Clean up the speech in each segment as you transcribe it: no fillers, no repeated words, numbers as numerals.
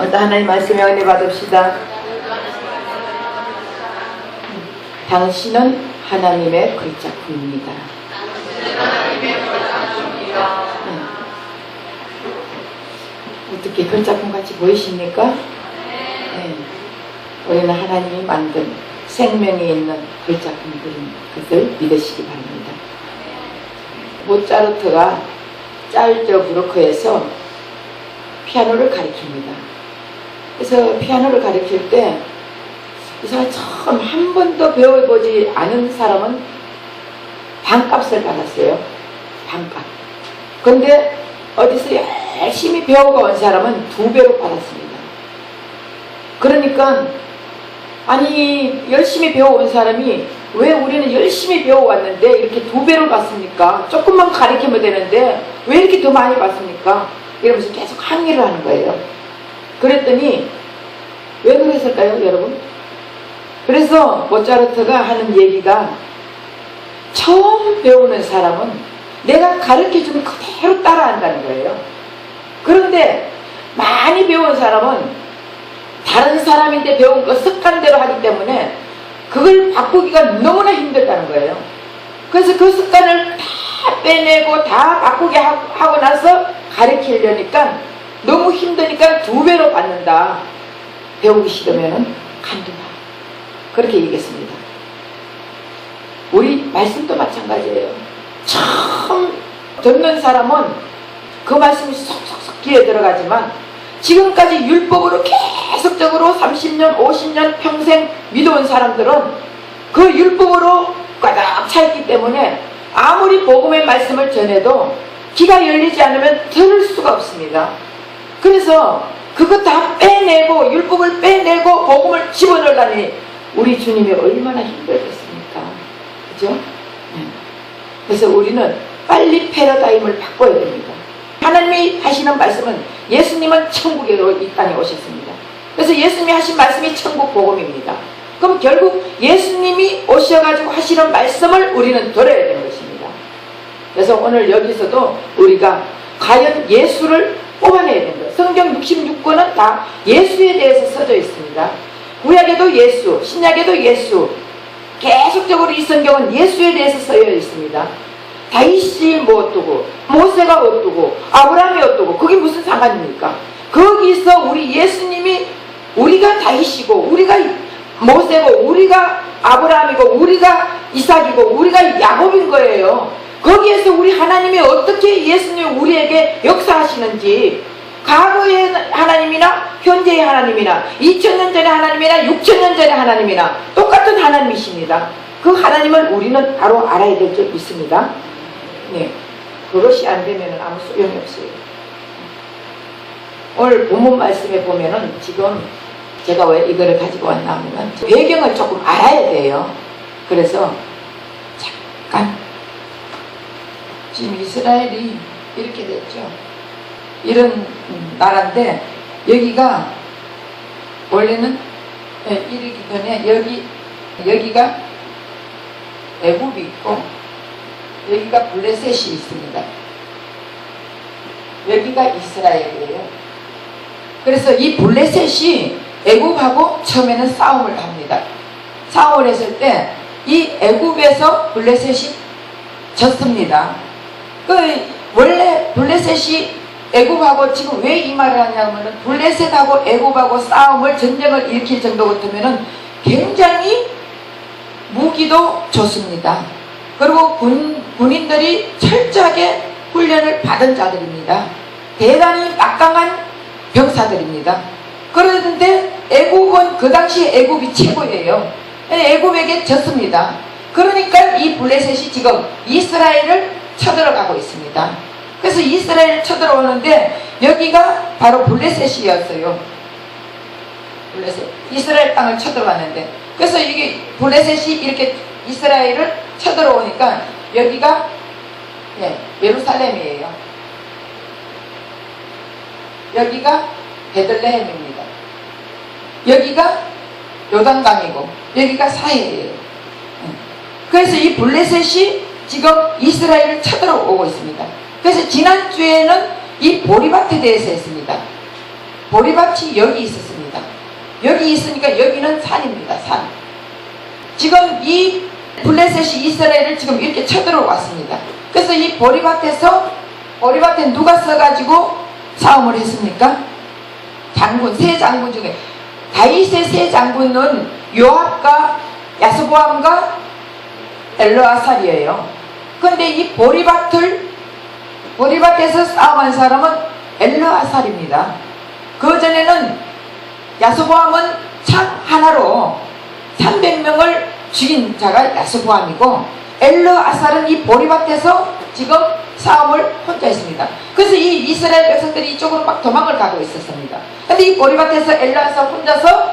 오늘도 하나님 말씀에 은혜 받읍시다. 당신은 하나님의 걸작품입니다. 어떻게 걸작품같이 보이십니까? 네. 우리는 하나님이 만든 생명이 있는 걸작품들인 것을 믿으시기 바랍니다. 모차르트가 짤저부르크에서 피아노를 가르칩니다. 그래서 피아노를 가르칠 때 이 사람 처음 한 번도 배워보지 않은 사람은 반값을 받았어요. 반값. 근데 어디서 열심히 배워온 사람은 2배로 받았습니다. 그러니까 아니 열심히 배워온 사람이 왜 우리는 열심히 배워왔는데 이렇게 2배로 받습니까? 조금만 가르치면 되는데 왜 이렇게 더 많이 받습니까? 이러면서 계속 항의를 하는 거예요. 그랬더니 왜 그랬을까요, 여러분? 그래서 모차르트가 하는 얘기가 처음 배우는 사람은 내가 가르쳐주면 그대로 따라한다는 거예요. 그런데 많이 배운 사람은 다른 사람인데 배운 거 습관대로 하기 때문에 그걸 바꾸기가 너무나 힘들다는 거예요. 그래서 그 습관을 다 빼내고 다 바꾸게 하고 나서 가르치려니까 너무 힘드니까 2배로 받는다. 배우기 싫으면은 간두라. 그렇게 얘기했습니다. 우리 말씀도 마찬가지예요. 처음 듣는 사람은 그 말씀이 쏙쏙쏙 귀에 들어가지만 지금까지 율법으로 계속적으로 30년, 50년 평생 믿어온 사람들은 그 율법으로 가득 차있기 때문에 아무리 복음의 말씀을 전해도 귀가 열리지 않으면 들을 수가 없습니다. 그래서 그거 다 빼내고 율법을 빼내고 복음을 집어넣으려니 우리 주님이 얼마나 힘들겠습니까? 그죠? 그래서 우리는 빨리 패러다임을 바꿔야 됩니다. 하나님이 하시는 말씀은 예수님은 천국으로 이 땅에 오셨습니다. 그래서 예수님이 하신 말씀이 천국 복음입니다. 그럼 결국 예수님이 오셔가지고 하시는 말씀을 우리는 들어야 되는 것입니다. 그래서 오늘 여기서도 우리가 과연 예수를 뽑아내야 된다. 성경 66권은 다 예수에 대해서 써져 있습니다. 구약에도 예수, 신약에도 예수, 계속적으로 이 성경은 예수에 대해서 쓰여 있습니다. 다윗이 뭐 어떠고 모세가 어떠고 아브라함이 어떠고 그게 무슨 상관입니까? 거기서 우리 예수님이 우리가 다윗이고 우리가 모세고 우리가 아브라함이고 우리가 이삭이고 우리가 야곱인 거예요. 거기에서 우리 하나님이 어떻게 예수님이 우리에게 역사하시는지 과거의 하나님이나 현재의 하나님이나 2000년 전의 하나님이나 6000년 전의 하나님이나 똑같은 하나님이십니다. 그 하나님을 우리는 바로 알아야 될 줄 믿습니다. 네, 그것이 안 되면 아무 소용이 없어요. 오늘 본문 말씀에 보면은 지금 제가 왜 이거를 가지고 왔나 하면 배경을 조금 알아야 돼요. 그래서 잠깐 지금 이스라엘이 이렇게 됐죠. 이런 나라인데 여기가 원래는 이르기 전에 여기가 애굽이 있고 여기가 블레셋이 있습니다. 여기가 이스라엘이에요. 그래서 이 블레셋이 애굽하고 처음에는 싸움을 합니다. 싸움을 했을 때 이 애굽에서 블레셋이 졌습니다. 원래 블레셋이 애굽하고 지금 왜 이 말을 하냐면은 블레셋하고 애굽하고 싸움을 전쟁을 일으킬 정도 같으면은 굉장히 무기도 좋습니다. 그리고 군인들이 철저하게 훈련을 받은 자들입니다. 대단히 막강한 병사들입니다. 그런데 애굽은 그 당시 애굽이 최고예요. 애굽에게 졌습니다. 그러니까 이 블레셋이 지금 이스라엘을 쳐들어가고 있습니다. 그래서 이스라엘을 쳐들어오는데 여기가 바로 블레셋이었어요. 블레셋. 이스라엘 땅을 쳐들어왔는데 그래서 이게 블레셋이 이렇게 이스라엘을 쳐들어오니까 여기가 예루살렘이에요. 여기가 베들레헴입니다. 여기가 요단강이고 여기가 사해예요. 그래서 이 블레셋이 지금 이스라엘을 쳐들어오고 있습니다. 그래서 지난주에는 이 보리밭에 대해서 했습니다. 보리밭이 여기 있었습니다. 여기 있으니까 여기는 산입니다. 산. 지금 이 블레셋이 이스라엘을 지금 이렇게 쳐들어왔습니다. 그래서 이 보리밭에 누가 써가지고 싸움을 했습니까? 장군, 세 장군 중에 다윗의 세 장군은 요압과 야스보암과 엘르아살이에요. 근데 이 보리밭에서 싸움한 사람은 엘르아살입니다. 그 전에는 야스보암은 창 하나로 300명을 죽인 자가 야스보암이고, 엘르아살은 이 보리밭에서 지금 싸움을 혼자 했습니다. 그래서 이 이스라엘 백성들이 이쪽으로 막 도망을 가고 있었습니다. 근데 이 보리밭에서 엘르아살 혼자서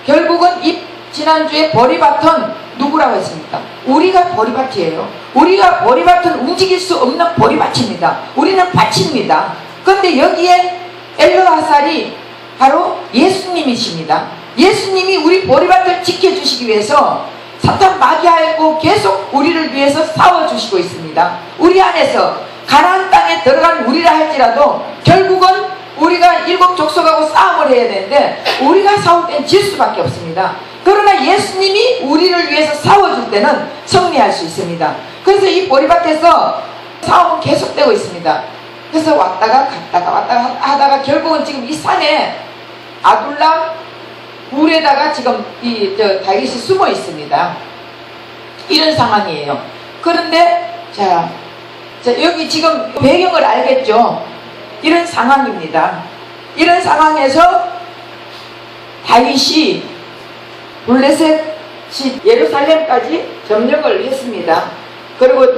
결국은 이 지난주에 보리밭은 누구라고 했습니까? 우리가 보리밭이에요. 우리가 보리밭은 움직일 수 없는 보리밭입니다. 우리는 밭입니다. 그런데 여기에 엘르아살이 바로 예수님이십니다. 예수님이 우리 보리밭을 지켜주시기 위해서 사탄 마귀하고 계속 우리를 위해서 싸워주시고 있습니다. 우리 안에서 가나안 땅에 들어간 우리라 할지라도 결국은 우리가 일곱 족속하고 싸움을 해야 되는데 우리가 싸울 땐 질 수밖에 없습니다. 그러나 예수님이 우리를 위해서 싸워줄 때는 승리할 수 있습니다. 그래서 이 보리밭에서 싸움은 계속되고 있습니다. 그래서 왔다가 하다가 결국은 지금 이 산에 아둘람 물에다가 지금 다윗이 숨어 있습니다. 이런 상황이에요. 그런데 자 여기 지금 배경을 알겠죠? 이런 상황입니다. 이런 상황에서 다윗이 블레셋이 예루살렘까지 점령을 했습니다. 그리고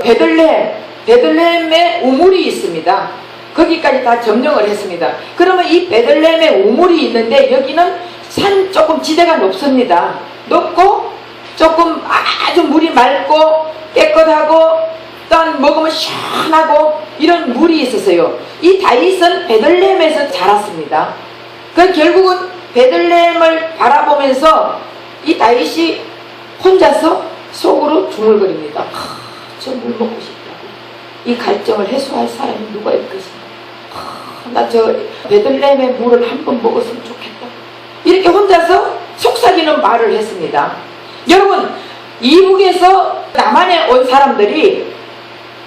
베들레헴에 우물이 있습니다. 거기까지 다 점령을 했습니다. 그러면 이 베들레헴에 우물이 있는데 여기는 산 조금 지대가 높습니다. 높고 조금 아주 물이 맑고 깨끗하고 또 먹으면 시원하고 이런 물이 있었어요. 이 다윗은 베들레헴에서 자랐습니다. 그 결국은 베들레헴을 바라보면서 이 다윗이 혼자서 속으로 중얼거립니다. 저 물 먹고 싶다고. 이 갈증을 해소할 사람이 누가 있을 것인가. 나 저 베들레헴의 물을 한번 먹었으면 좋겠다. 이렇게 혼자서 속삭이는 말을 했습니다. 여러분, 이북에서 남한에 온 사람들이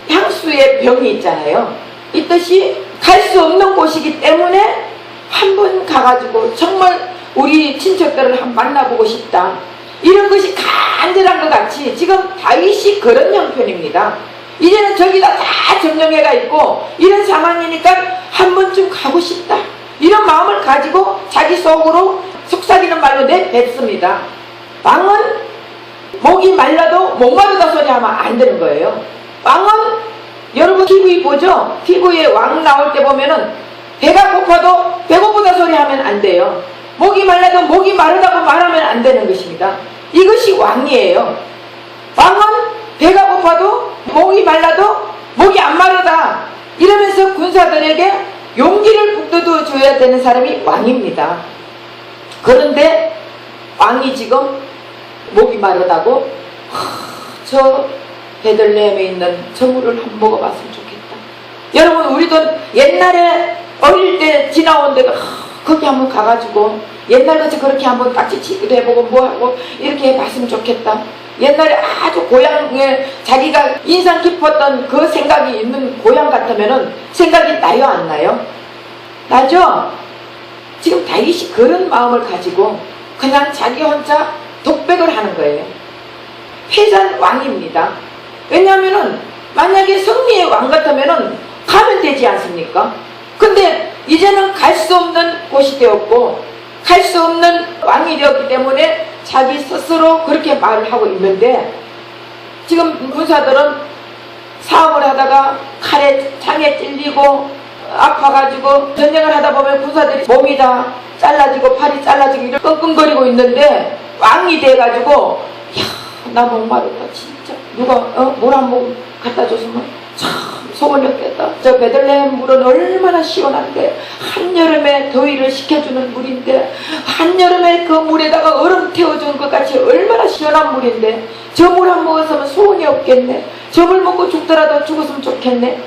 향수의 병이 있잖아요. 이 뜻이 갈 수 없는 곳이기 때문에 한번 가가지고 정말 우리 친척들을 한번 만나보고 싶다. 이런 것이 간절한 것 같이 지금 다윗이 그런 형편입니다. 이제는 저기다 다 점령해가 있고 이런 상황이니까 한 번쯤 가고 싶다. 이런 마음을 가지고 자기 속으로 속삭이는 말로 내뱉습니다. 왕은 목이 말라도 목마르다 소리 하면 안 되는 거예요. 왕은 여러분 TV 보죠? TV에 왕 나올 때 보면은 배가 고파도 배고프다 소리 하면 안 돼요. 목이 말라도 목이 마르다고 말하면 안 되는 것입니다. 이것이 왕이에요. 왕은 배가 고파도 목이 말라도 목이 안 마르다 이러면서 군사들에게 용기를 북돋워 줘야 되는 사람이 왕입니다. 그런데 왕이 지금 목이 마르다고 저 베들레헴에 있는 저 물을 한번 먹어봤으면 좋겠다. 여러분, 우리도 옛날에 어릴 때 지나온 데가 거기 한번 가가지고 옛날같이 그렇게 한번 딱지치기도 해보고 뭐하고 이렇게 해봤으면 좋겠다. 옛날에 아주 고향에 자기가 인상 깊었던 그 생각이 있는 고향 같으면은 생각이 나요, 안 나요? 나죠? 지금 다윗이 그런 마음을 가지고 그냥 자기 혼자 독백을 하는 거예요. 패전 왕입니다. 왜냐하면은 만약에 승리의 왕 같으면은 가면 되지 않습니까? 근데 이제는 갈 수 없는 곳이 되었고 갈 수 없는 왕이 되었기 때문에 자기 스스로 그렇게 말을 하고 있는데 지금 군사들은 싸움을 하다가 창에 찔리고 아파가지고 전쟁을 하다 보면 군사들이 몸이 다 잘라지고 팔이 잘라지고 이렇게 끙끙거리고 있는데 왕이 돼가지고 나 목마르다 진짜 누가 물 한 모금 갖다 줬으면 참 속을 렸겠다. 저 베들레헴 물은 얼마나 시원한데 한여름에 더위를 식혀주는 물인데 한여름에 그 물에다가 얼음 태워주는 것 같이 얼마나 시원한 물인데 저 물 한 모금으면 소원이 없겠네. 저 물 먹고 죽더라도 죽었으면 좋겠네.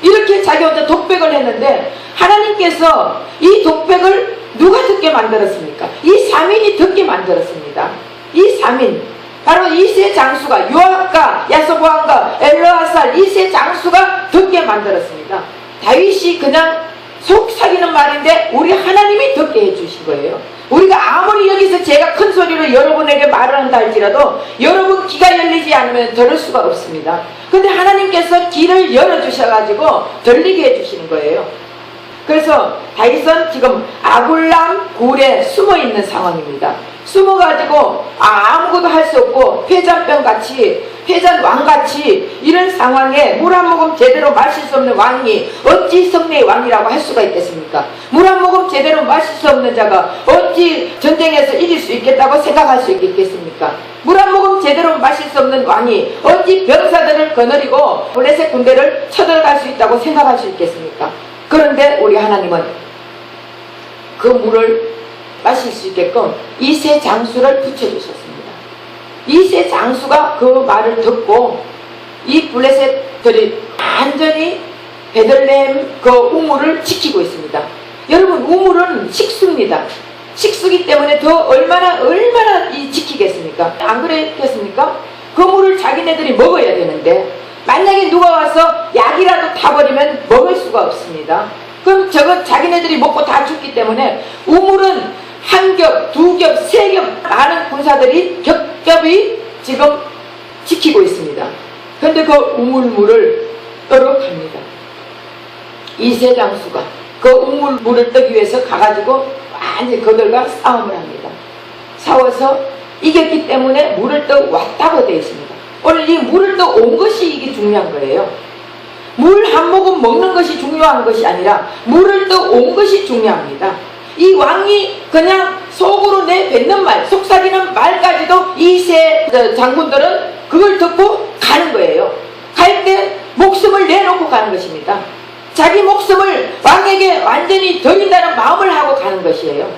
이렇게 자기 혼자 독백을 했는데 하나님께서 이 독백을 누가 듣게 만들었습니까? 이 3인이 듣게 만들었습니다. 이 3인, 바로 이 세 장수가, 요압과 야소보암과 엘르아살 이 세 장수가 듣게 만들었습니다. 다윗이 그냥 속삭이는 말인데 우리 하나님이 듣게 해주신 거예요. 우리가 아무리 여기서 제가 큰 소리로 여러분에게 말을 한다 할지라도 여러분 귀가 열리지 않으면 들을 수가 없습니다. 근데 하나님께서 귀를 열어주셔가지고 들리게 해주시는 거예요. 그래서 다윗은 지금 아굴람 굴에 숨어있는 상황입니다. 숨어가지고 아무것도 할 수 없고 폐잔병같이, 폐잔왕같이 이런 상황에 물 한 모금 제대로 마실 수 없는 왕이 어찌 성내의 왕이라고 할 수가 있겠습니까? 물 한 모금 제대로 마실 수 없는 자가 어찌 전쟁에서 이길 수 있겠다고 생각할 수 있겠습니까? 물 한 모금 제대로 마실 수 없는 왕이 어찌 병사들을 거느리고 블레셋 군대를 쳐들어갈 수 있다고 생각할 수 있겠습니까? 그런데 우리 하나님은 그 물을 마실 수 있게끔 이 세 장수를 붙여주셨습니다. 이 세 장수가 그 말을 듣고 이 블레셋들이 완전히 베들레헴 그 우물을 지키고 있습니다. 여러분, 우물은 식수입니다. 식수기 때문에 더 얼마나 지키겠습니까? 안 그랬겠습니까? 그 물을 자기네들이 먹어야 되는데 만약에 누가 와서 약이라도 타버리면 먹을 수가 없습니다. 그럼 저거 자기네들이 먹고 다 죽기 때문에 우물은 한 겹, 두 겹, 세 겹 많은 군사들이 겹겹이 지금 지키고 있습니다. 그런데 그 우물물을 떠러 갑니다. 이 세 장수가 그 우물물을 뜨기 위해서 가가지고 완전히 그들과 싸움을 합니다. 싸워서 이겼기 때문에 물을 떠 왔다고 되어 있습니다. 오늘 이 물을 떠 온 것이 이게 중요한 거예요. 물 한 모금 먹는 것이 중요한 것이 아니라 물을 떠 온 것이 중요합니다. 이 왕이 그냥 속으로 내뱉는 말, 속삭이는 말까지도 이 세 장군들은 그걸 듣고 가는 거예요. 갈 때 목숨을 내놓고 가는 것입니다. 자기 목숨을 왕에게 완전히 드린다는 마음을 하고 가는 것이에요.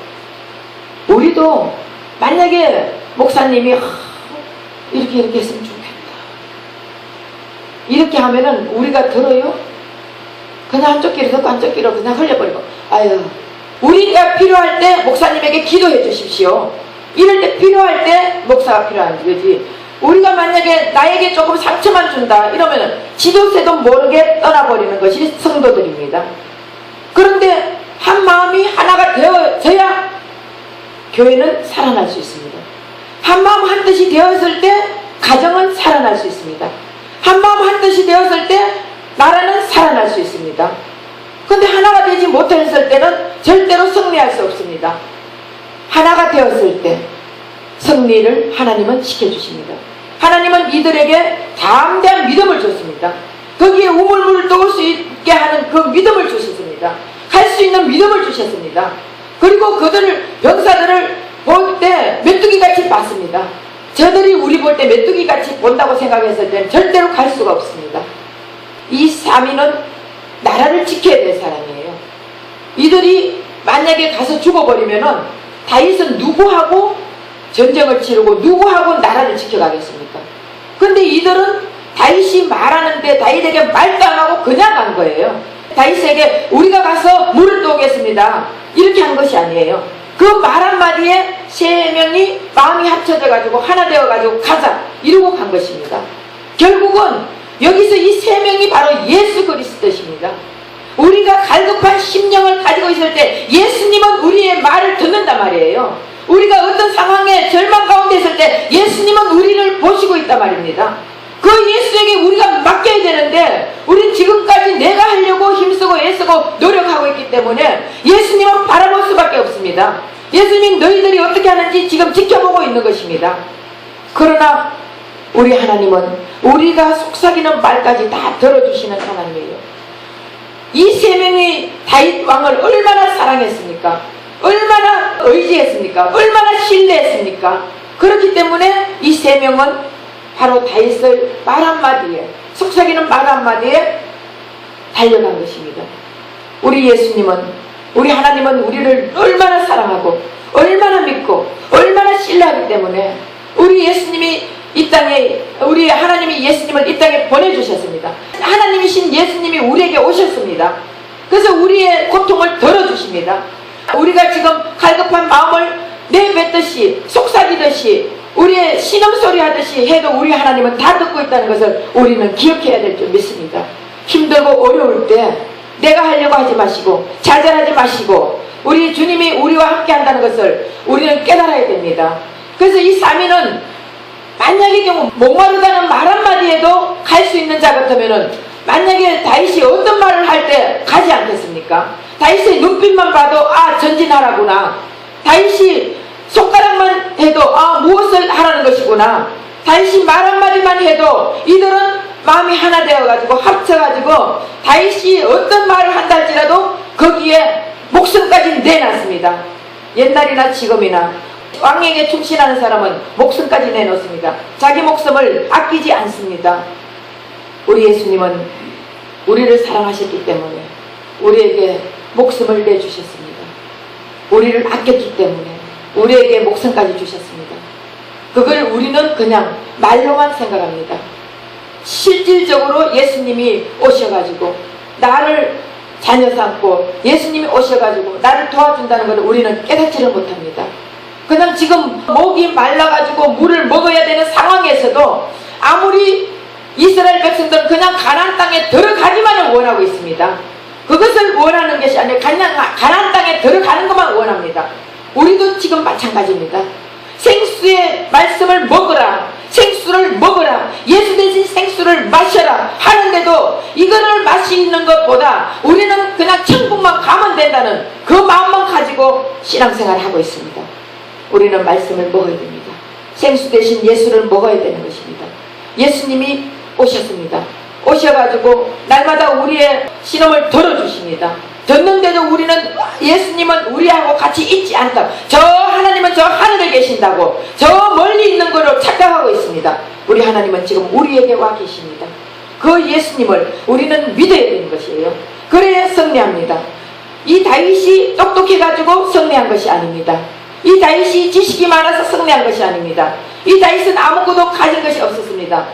우리도 만약에 목사님이 이렇게 했으면 좋겠다, 이렇게 하면은 우리가 들어요? 그냥 한쪽 귀로 듣고 한쪽 귀로 그냥 흘려버리고, 아유, 우리가 필요할 때 목사님에게 기도해 주십시오. 이럴 때 필요할 때 목사가 필요한 거지. 우리가 만약에 나에게 조금 상처만 준다 이러면 지도새도 모르게 떠나버리는 것이 성도들입니다. 그런데 한 마음이 하나가 되어져야 교회는 살아날 수 있습니다. 한 마음 한 뜻이 되었을 때 가정은 살아날 수 있습니다. 한 마음 한 뜻이 되었을 때 나라는 살아날 수 있습니다. 근데 하나가 되지 못했을 때는 절대로 승리할 수 없습니다. 하나가 되었을 때 승리를 하나님은 시켜주십니다. 하나님은 이들에게 담대한 믿음을 줬습니다. 거기에 우물물을 떠올 수 있게 하는 그 믿음을 주셨습니다. 갈 수 있는 믿음을 주셨습니다. 그리고 그들을, 병사들을 볼 때 메뚜기같이 봤습니다. 저들이 우리 볼 때 메뚜기같이 본다고 생각했을 때는 절대로 갈 수가 없습니다. 이 3인은 나라를 지켜야 될 사람이에요. 이들이 만약에 가서 죽어버리면은 다윗은 누구하고 전쟁을 치르고 누구하고 나라를 지켜가겠습니까? 근데 이들은 다윗이 말하는데 다윗에게 말도 안 하고 그냥 간 거예요. 다윗에게 우리가 가서 물을 떠오겠습니다, 이렇게 한 것이 아니에요. 그 말 한마디에 세 명이 마음이 합쳐져 가지고 하나 되어 가지고 가자 이러고 간 것입니다. 결국은 여기서 이 세 명이 바로 예수 그리스도십니다. 우리가 갈급한 심령을 가지고 있을 때 예수님은 우리의 말을 듣는단 말이에요. 우리가 어떤 상황에 절망 가운데 있을 때 예수님은 우리를 보시고 있단 말입니다. 그 예수에게 우리가 맡겨야 되는데 우린 지금까지 내가 하려고 힘쓰고 애쓰고 노력하고 있기 때문에 예수님은 바라볼 수밖에 없습니다. 예수님 너희들이 어떻게 하는지 지금 지켜보고 있는 것입니다. 그러나 우리 하나님은 우리가 속삭이는 말까지 다 들어주시는 하나님이에요. 이 세 명이 다윗 왕을 얼마나 사랑했습니까? 얼마나 의지했습니까? 얼마나 신뢰했습니까? 그렇기 때문에 이 세 명은 바로 다윗을 말 한마디에, 속삭이는 말 한마디에 달려간 것입니다. 우리 예수님은, 우리 하나님은 우리를 얼마나 사랑하고 얼마나 믿고 얼마나 신뢰하기 때문에 우리 예수님이 이 땅에, 우리 하나님이 예수님을 이 땅에 보내주셨습니다. 하나님이신 예수님이 우리에게 오셨습니다. 그래서 우리의 고통을 덜어주십니다. 우리가 지금 갈급한 마음을 내뱉듯이 속삭이듯이 우리의 신음소리 하듯이 해도 우리 하나님은 다 듣고 있다는 것을 우리는 기억해야 될 줄 믿습니다. 힘들고 어려울 때 내가 하려고 하지 마시고 좌절하지 마시고 우리 주님이 우리와 함께 한다는 것을 우리는 깨달아야 됩니다. 그래서 이 사미는 만약의 경우 목마르다는 말 한마디에도 갈 수 있는 자 같으면은 만약에 다윗이 어떤 말을 할 때 가지 않겠습니까? 다윗의 눈빛만 봐도 아 전진하라구나. 다윗이 손가락만 해도 아 무엇을 하라는 것이구나. 다윗이 말 한마디만 해도 이들은 마음이 하나 되어가지고 합쳐가지고 다윗이 어떤 말을 한다 할지라도 거기에 목숨까지 내놨습니다. 옛날이나 지금이나 왕에게 충실하는 사람은 목숨까지 내놓습니다. 자기 목숨을 아끼지 않습니다. 우리 예수님은 우리를 사랑하셨기 때문에 우리에게 목숨을 내주셨습니다. 우리를 아꼈기 때문에 우리에게 목숨까지 주셨습니다. 그걸 우리는 그냥 말로만 생각합니다. 실질적으로 예수님이 오셔가지고 나를 자녀 삼고 예수님이 오셔가지고 나를 도와준다는 것을 우리는 깨닫지를 못합니다. 그냥 지금 목이 말라가지고 물을 먹어야 되는 상황에서도 아무리 이스라엘 백성들은 그냥 가나안 땅에 들어가기만을 원하고 있습니다. 그것을 원하는 것이 아니라 그냥 가나안 땅에 들어가는 것만 원합니다. 우리도 지금 마찬가지입니다. 생수의 말씀을 먹으라, 생수를 먹으라, 예수 대신 생수를 마셔라 하는데도 이거를 마시는 것보다 우리는 그냥 천국만 가면 된다는 그 마음만 가지고 신앙생활을 하고 있습니다. 우리는 말씀을 먹어야 됩니다. 생수 대신 예수를 먹어야 되는 것입니다. 예수님이 오셨습니다. 오셔가지고 날마다 우리의 신음을 들어주십니다. 듣는데도 우리는 예수님은 우리하고 같이 있지 않다. 저 하나님은 저 하늘에 계신다고 저 멀리 있는 거로 착각하고 있습니다. 우리 하나님은 지금 우리에게 와 계십니다. 그 예수님을 우리는 믿어야 되는 것이에요. 그래야 승리합니다. 이 다윗이 똑똑해가지고 승리한 것이 아닙니다. 이 다윗이 지식이 많아서 승리한 것이 아닙니다. 이 다윗은 아무것도 가진 것이 없었습니다.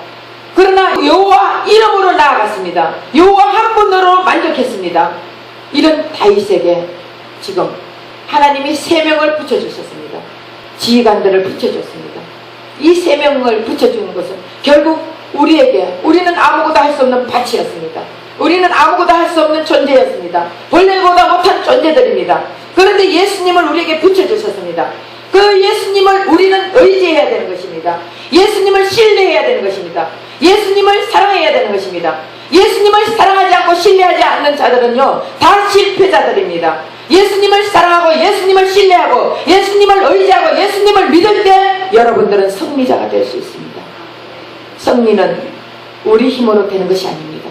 그러나 여호와 이름으로 나아갔습니다. 여호와 한 분으로 만족했습니다. 이런 다윗에게 지금 하나님이 세 명을 붙여주셨습니다. 지휘관들을 붙여줬습니다. 이 세 명을 붙여주는 것은 결국 우리에게 우리는 아무것도 할 수 없는 밭이었습니다. 우리는 아무것도 할 수 없는 존재였습니다. 벌레보다 못한 존재들입니다. 그런데 예수님을 우리에게 붙여주셨습니다. 그 예수님을 우리는 의지해야 되는 것입니다. 예수님을 신뢰해야 되는 것입니다. 예수님을 사랑해야 되는 것입니다. 예수님을 사랑하지 않고 신뢰하지 않는 자들은요 다 실패자들입니다. 예수님을 사랑하고 예수님을 신뢰하고 예수님을 의지하고 예수님을 믿을 때 여러분들은 승리자가 될 수 있습니다. 승리는 우리 힘으로 되는 것이 아닙니다.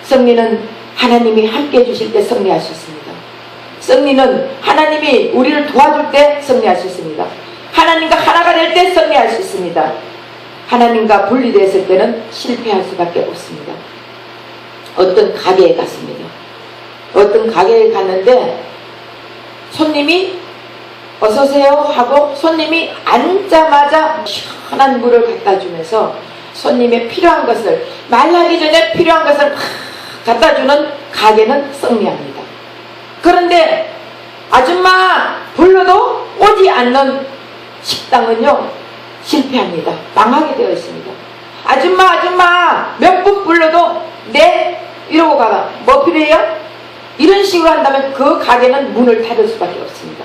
승리는 하나님이 함께 해주실 때 승리할 수 있습니다. 승리는 하나님이 우리를 도와줄 때 승리할 수 있습니다. 하나님과 하나가 될 때 승리할 수 있습니다. 하나님과 분리됐을 때는 실패할 수밖에 없습니다. 어떤 가게에 갔습니다. 어떤 가게에 갔는데 손님이 어서오세요 하고 손님이 앉자마자 시원한 물을 갖다 주면서 손님의 필요한 것을 말하기 전에 필요한 것을 막 갖다 주는 가게는 승리합니다. 그런데 아줌마 불러도 오지 않는 식당은요 실패합니다. 망하게 되어 있습니다. 아줌마 몇 분 불러도 네 이러고 가가 뭐 필요해요? 이런 식으로 한다면 그 가게는 문을 닫을 수밖에 없습니다.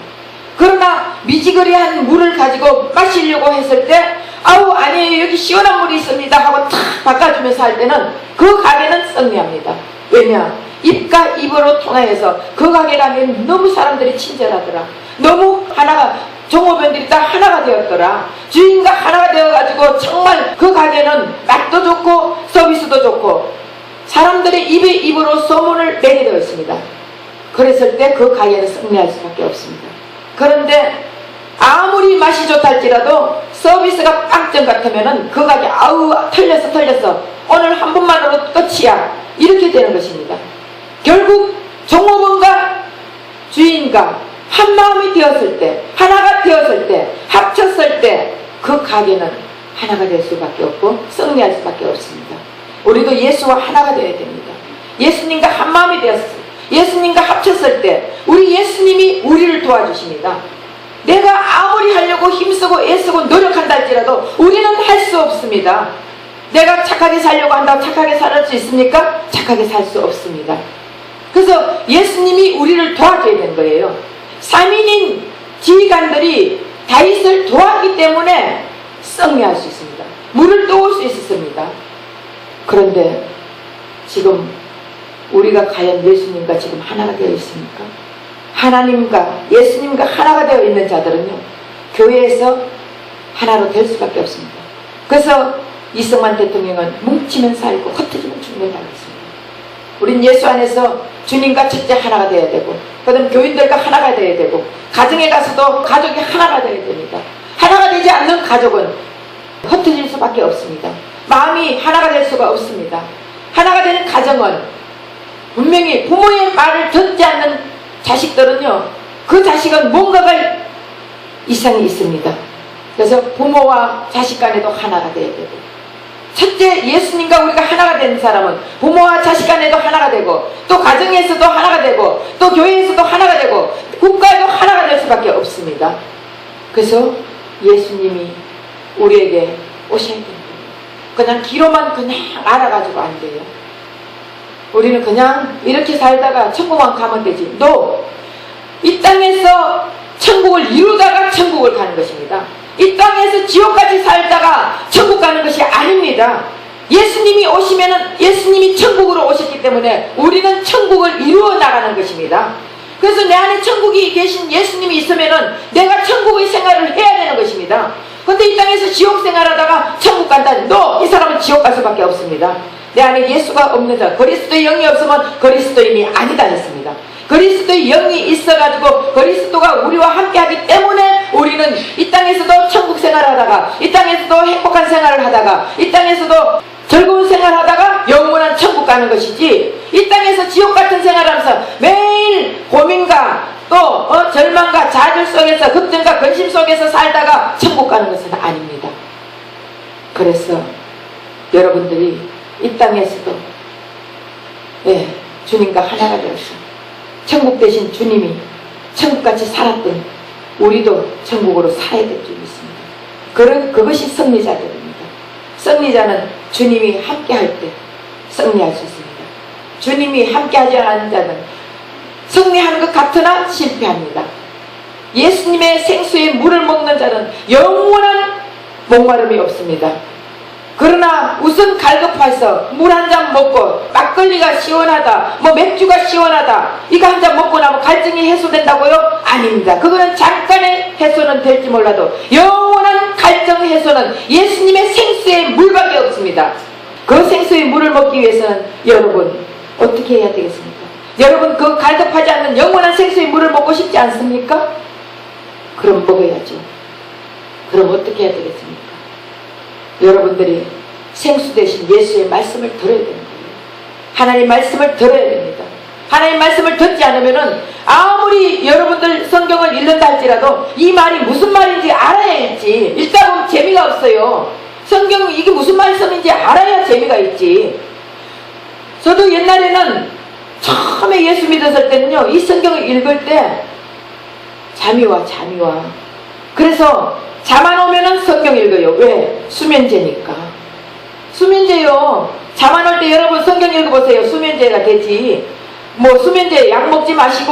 그러나 미지근한 물을 가지고 마시려고 했을 때 아우 아니에요 여기 시원한 물이 있습니다 하고 탁 바꿔주면서 할 때는 그 가게는 승리합니다. 왜냐? 입과 입으로 통하여서 그 가게 가면 너무 사람들이 친절하더라. 너무 하나가 종업원들이 다 하나가 되었더라. 주인과 하나가 되어가지고 정말 그 가게는 맛도 좋고 서비스도 좋고 사람들의 입에 입으로 소문을 내게 되어 있습니다. 그랬을 때 그 가게는 승리할 수밖에 없습니다. 그런데 아무리 맛이 좋다 할지라도 서비스가 빵점 같으면은 그 가게 아우 틀렸어 오늘 한 번만으로 끝이야 이렇게 되는 것입니다. 결국 종업원과 주인과 한 마음이 되었을 때 하나가 되었을 때 합쳤을 때 그 가게는 하나가 될 수밖에 없고 승리할 수밖에 없습니다. 우리도 예수와 하나가 되어야 됩니다. 예수님과 한 마음이 되었어요. 예수님과 합쳤을 때 우리 예수님이 우리를 도와주십니다. 내가 아무리 하려고 힘쓰고 애쓰고 노력한다 할지라도 우리는 할 수 없습니다. 내가 착하게 살려고 한다고 착하게 살 수 있습니까? 착하게 살 수 없습니다. 그래서 예수님이 우리를 도와줘야 되는 거예요. 3인인 지휘관들이 다윗을 도왔기 때문에 승리할 수 있습니다. 물을 떠올 수 있었습니다. 그런데 지금 우리가 과연 예수님과 지금 하나가 되어 있습니까? 하나님과 예수님과 하나가 되어 있는 자들은요, 교회에서 하나로 될 수밖에 없습니다. 그래서 이승만 대통령은 뭉치면 살고 흩어지면 죽는다고 했습니다. 우린 예수 안에서 주님과 첫째 하나가 되어야 되고, 그 다음 교인들과 하나가 되어야 되고, 가정에 가서도 가족이 하나가 되어야 됩니다. 하나가 되지 않는 가족은 흩어질 수밖에 없습니다. 마음이 하나가 될 수가 없습니다. 하나가 되는 가정은 분명히 부모의 말을 듣지 않는 자식들은요, 그 자식은 뭔가가 이상이 있습니다. 그래서 부모와 자식 간에도 하나가 되어야 되고, 첫째 예수님과 우리가 하나가 되는 사람은 부모와 자식 간에도 하나가 되고, 또 가정에서도 하나가 되고, 또 교회에서도 하나가 되고, 국가에도 하나가 될 수밖에 없습니다. 그래서 예수님이 우리에게 오셔야 됩니다. 그냥 귀로만 그냥 알아가지고 안 돼요. 우리는 그냥 이렇게 살다가 천국만 가면 되지. 이 땅에서 천국을 이루다가 천국을 가는 것입니다. 이 땅에서 지옥까지 살다가 천국 가는 것이 아닙니다. 예수님이 오시면은 예수님이 천국으로 오셨기 때문에 우리는 천국을 이루어 나가는 것입니다. 그래서 내 안에 천국이 계신 예수님이 있으면은 내가 천국의 생활을 해야 되는 것입니다. 근데 이 땅에서 지옥 생활하다가 천국 간다. 이 사람은 지옥 갈 수밖에 없습니다. 내 안에 예수가 없는 자, 그리스도의 영이 없으면 그리스도인이 아니다 했습니다. 그리스도의 영이 있어가지고 그리스도가 우리와 함께하기 때문에 우리는 이 땅에서도 천국 생활하다가, 이 땅에서도 행복한 생활을 하다가, 이 땅에서도 즐거운 생활하다가 영원한 천국 가는 것이지, 이 땅에서 지옥 같은 생활하면서 매일 고민과 또 절망과 좌절 속에서, 걱정과 근심 속에서 살다가 천국 가는 것은 아닙니다. 그래서 여러분들이 이 땅에서도 주님과 하나가 되어서 천국 대신 주님이 천국같이 살았던 우리도 천국으로 살아야 될 줄 믿습니다. 그것이 승리자들입니다. 승리자는 주님이 함께할 때 승리할 수 있습니다. 주님이 함께하지 않는 자는 승리하는 것 같으나 실패합니다. 예수님의 생수의 물을 먹는 자는 영원한 목마름이 없습니다. 그러나 우선 갈급해서 물 한 잔 먹고 막걸리가 시원하다, 맥주가 시원하다, 이거 한 잔 먹고 나면 갈증이 해소된다고요? 아닙니다. 그거는 잠깐의 해소는 될지 몰라도 영원한 갈증 해소는 예수님의 생수의 물밖에 없습니다. 그 생수의 물을 먹기 위해서는 여러분 어떻게 해야 되겠습니까? 여러분 그 갈급하지 않는 영원한 생수의 물을 먹고 싶지 않습니까? 그럼 먹어야죠. 그럼 어떻게 해야 되겠습니까? 여러분들이 생수 대신 예수의 말씀을 들어야 되는 거예요. 하나님 말씀을 들어야 됩니다. 하나님 말씀을 듣지 않으면은 아무리 여러분들 성경을 읽는다 할지라도 이 말이 무슨 말인지 알아야지. 읽다 보면 재미가 없어요. 성경 이게 무슨 말씀인지 알아야 재미가 있지. 저도 옛날에는 처음에 예수 믿었을 때는요, 이 성경을 읽을 때 잠이 와. 그래서 잠 안 오면은 성경 읽어요. 왜? 수면제니까. 수면제요. 잠 안 올 때 여러분 성경 읽어보세요. 수면제가 되지. 수면제 약 먹지 마시고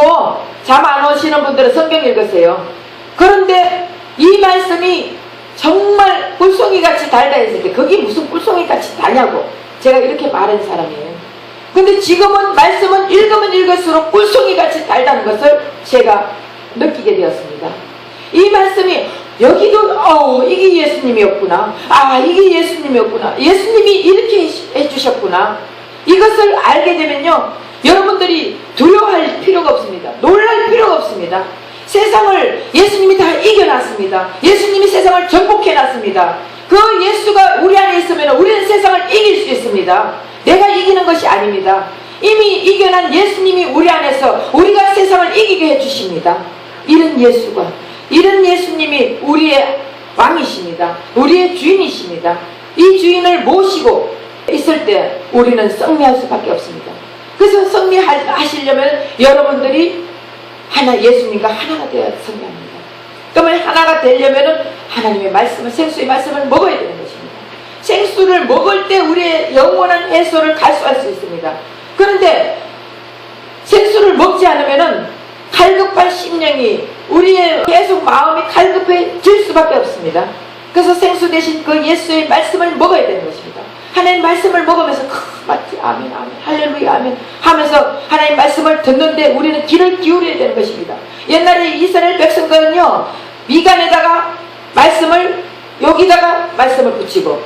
잠 안 오시는 분들은 성경 읽으세요. 그런데 이 말씀이 정말 꿀송이같이 달다 했을 때 그게 무슨 꿀송이같이 다냐고 제가 이렇게 말한 사람이에요. 근데 지금은 말씀은 읽으면 읽을수록 꿀송이같이 달다는 것을 제가 느끼게 되었습니다. 이 말씀이 여기도 이게 예수님이었구나. 이게 예수님이었구나. 예수님이 이렇게 해주셨구나. 이것을 알게 되면요, 여러분들이 두려워할 필요가 없습니다. 놀랄 필요가 없습니다. 세상을 예수님이 다 이겨놨습니다. 예수님이 세상을 정복해놨습니다. 그 예수가 우리 안에 있으면 우리는 세상을 이길 수 있습니다. 내가 이기는 것이 아닙니다. 이미 이겨난 예수님이 우리 안에서 우리가 세상을 이기게 해주십니다. 이런 예수님이 우리의 왕이십니다. 우리의 주인이십니다. 이 주인을 모시고 있을 때 우리는 승리할 수밖에 없습니다. 그래서 승리하시려면 여러분들이 예수님과 하나가 되어야 승리합니다. 그러면 하나가 되려면 하나님의 말씀을, 생수의 말씀을 먹어야 되는 것입니다. 생수를 먹을 때 우리의 영원한 해소를 갈수할 수 있습니다. 그런데 생수를 먹지 않으면 갈급한 심령이, 우리의 계속 마음이 갈급해질 수밖에 없습니다. 그래서 생수 대신 그 예수의 말씀을 먹어야 되는 것입니다. 하나님 말씀을 먹으면서 맞지? 아멘, 아멘, 할렐루야, 아멘 하면서 하나님 말씀을 듣는데 우리는 귀를 기울여야 되는 것입니다. 옛날에 이스라엘 백성들은요, 미간에다가 말씀을, 여기다가 말씀을 붙이고,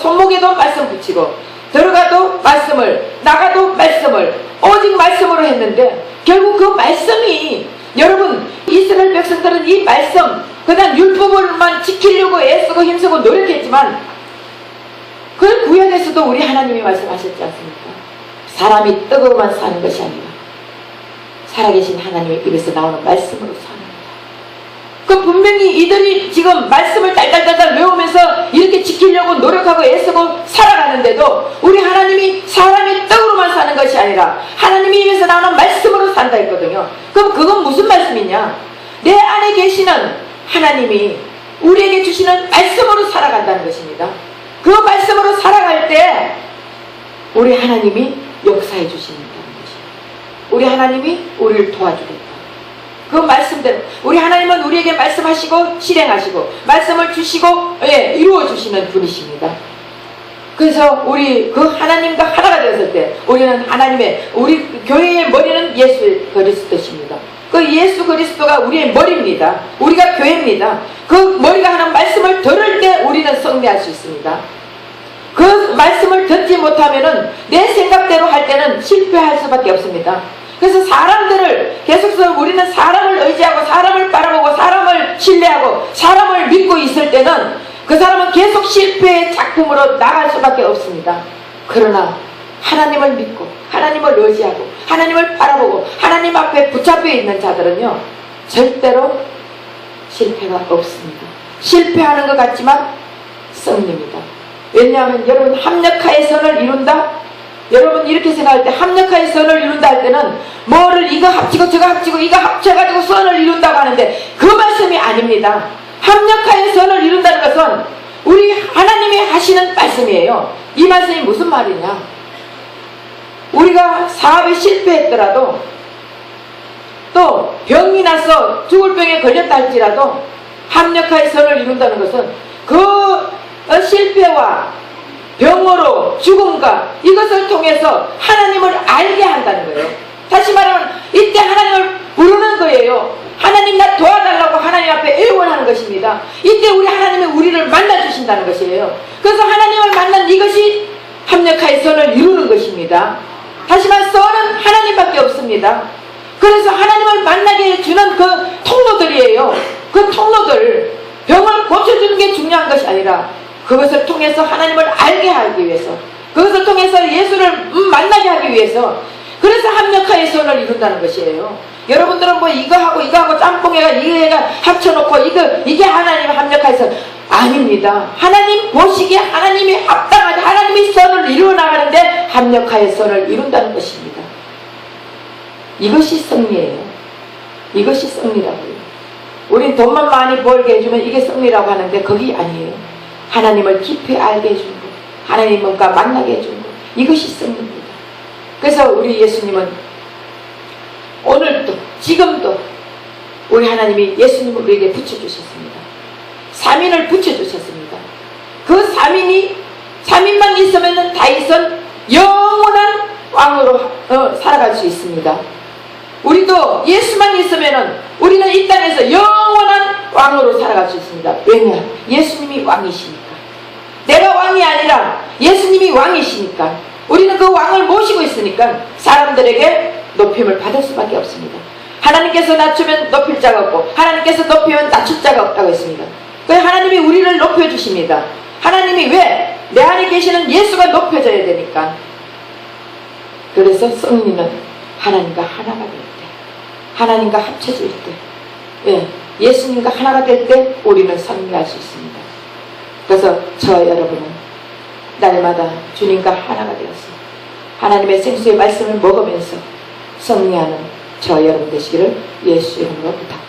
손목에도 말씀 붙이고, 들어가도 말씀을, 나가도 말씀을, 오직 말씀으로 했는데 결국 그 말씀이, 여러분, 이스라엘 백성들은 이 말씀, 그냥 율법을만 지키려고 애쓰고 힘쓰고 노력했지만 그 구약에서도 우리 하나님이 말씀하셨지 않습니까? 사람이 떡으로만 사는 것이 아니라 살아계신 하나님의 입에서 나오는 말씀으로 사는 거다. 그 분명히 이들이 지금 말씀을 달달달달 외우면서 이렇게 지키려고 노력하고 애쓰고 살아가는데도 우리 하나님이 사람이 떡으로만 사는 것이 아니라 하나님의 입에서 나오는 말씀으로 산다 했거든요. 그럼 그건 무슨 말씀이냐? 내 안에 계시는 하나님이 우리에게 주시는 말씀으로 살아간다는 것입니다. 그 말씀으로 살아갈 때 우리 하나님이 역사해 주신다는 것입니다. 우리 하나님이 우리를 도와주겠다. 그 말씀대로 우리 하나님은 우리에게 말씀하시고 실행하시고 말씀을 주시고 이루어 주시는 분이십니다. 그래서 우리 그 하나님과 하나가 되었을 때 우리는 하나님의, 우리 교회의 머리는 예수 그리스도십니다. 그 예수 그리스도가 우리의 머리입니다. 우리가 교회입니다. 그 머리가 하는 말씀을 들을 때 우리는 승리할 수 있습니다. 그 말씀을 듣지 못하면은 내 생각대로 할 때는 실패할 수밖에 없습니다. 그래서 사람들을 계속해서 우리는 사람을 의지하고 사람을 바라보고 사람을 신뢰하고 사람을 믿고 있을 때는 그 사람은 계속 실패의 작품으로 나갈 수밖에 없습니다. 그러나 하나님을 믿고 하나님을 의지하고 하나님을 바라보고 하나님 앞에 붙잡혀 있는 자들은요, 절대로 실패가 없습니다. 실패하는 것 같지만 승리입니다. 왜냐하면 여러분, 합력하의 선을 이룬다? 여러분 이렇게 생각할 때 합력하의 선을 이룬다 할 때는 뭐를 이거 합치고 저거 합치고 이거 합쳐가지고 선을 이룬다고 하는데 그 말씀이 아닙니다. 합력하의 선을 이룬다는 것은 우리 하나님이 하시는 말씀이에요. 이 말씀이 무슨 말이냐? 우리가 사업에 실패했더라도 또 병이 나서 죽을 병에 걸렸다 할지라도 합력하의 선을 이룬다는 것은 그 실패와 병으로 죽음과 이것을 통해서 하나님을 알게 한다는 거예요. 다시 말하면 이때 하나님을 부르는 거예요. 하나님 나 도와달라고 하나님 앞에 애원하는 것입니다. 이때 우리 하나님이 우리를 만나주신다는 것이에요. 그래서 하나님을 만난 이것이 합력하의 선을 이루는 것입니다. 다시 말해 선은 하나님밖에 없습니다. 그래서 하나님을 만나게 해주는 그 통로들이에요. 그 통로들, 병을 고쳐주는 게 중요한 것이 아니라 그것을 통해서 하나님을 알게 하기 위해서, 그것을 통해서 예수를 만나게 하기 위해서, 그래서 합력하의 선을 이룬다는 것이에요. 여러분들은 뭐 이거 하고 짬뽕해가 이거 해가 합쳐놓고 이게 하나님의 합력하의 선 아닙니다. 하나님 보시기에 하나님이 합당하게 하나님의 선을 이루어 나가는데 합력하의 선을 이룬다는 것입니다. 이것이 승리예요. 이것이 승리라고요. 우린 돈만 많이 벌게 해주면 이게 승리라고 하는데 그게 아니에요. 하나님을 깊이 알게 해주는 것, 하나님과 만나게 해주는 것, 이것이 승리입니다. 그래서 우리 예수님은 오늘도 지금도 우리 하나님이 예수님을 우리에게 붙여주셨습니다. 3인을 붙여주셨습니다. 그 3인만 있으면 다윗은 영원한 왕으로 살아갈 수 있습니다. 우리도 예수만 있으면 우리는 이 땅에서 영원한 왕으로 살아갈 수 있습니다. 왜냐? 예수님이 왕이시니까. 내가 왕이 아니라 예수님이 왕이시니까 우리는 그 왕을 모시고 있으니까 사람들에게 높임을 받을 수밖에 없습니다. 하나님께서 낮추면 높일 자가 없고 하나님께서 높이면 낮출 자가 없다고 했습니다. 그래서 하나님이 우리를 높여주십니다. 하나님이 왜? 내 안에 계시는 예수가 높여져야 되니까. 그래서 승리는 하나님과 하나가 될 때, 하나님과 합쳐질 때, 예수님과 하나가 될 때 우리는 승리할 수 있습니다. 그래서 저 여러분은 날마다 주님과 하나가 되어서 하나님의 생수의 말씀을 먹으면서 승리하는 저 여러분 되시기를 예수 이름으로 부탁드립니다.